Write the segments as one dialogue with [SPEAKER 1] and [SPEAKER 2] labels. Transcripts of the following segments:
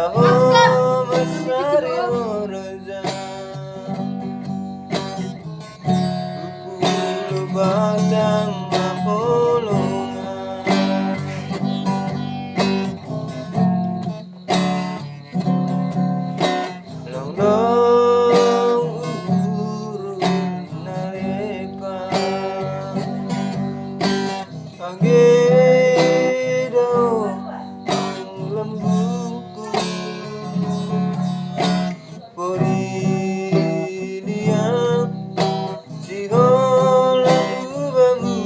[SPEAKER 1] Masari Moroza Pupulu batang mapulungan Longdong uguru naleka Agedo ang lambungku Poridia sihola ubamu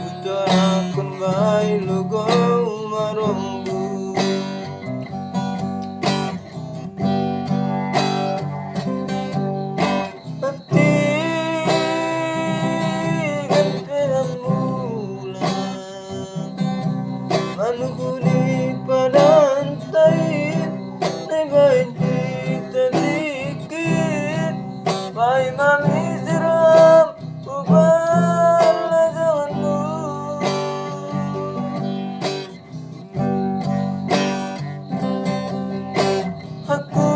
[SPEAKER 1] Utarakon bay logo marombu Manukuni padantai Nebain kita dikit Pai mami siram Ubala zamanmu Aku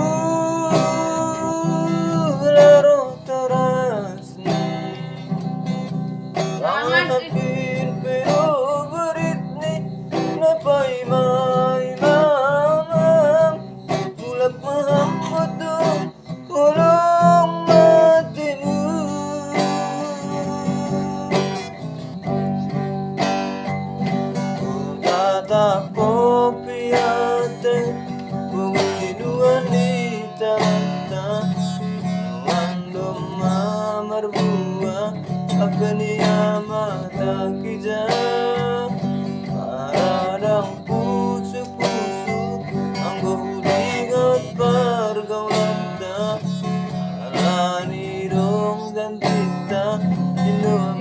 [SPEAKER 1] laro terasni Hanapin pero Pai mai mamam Mulak mahampadu Ulong matinu Utata kopiate Bungiduan di tata Nuandom mamar buah Akania mata kijah Paradang pusu-pusu Anggo hulingat pergaulan da Alani dong dan kita Inuh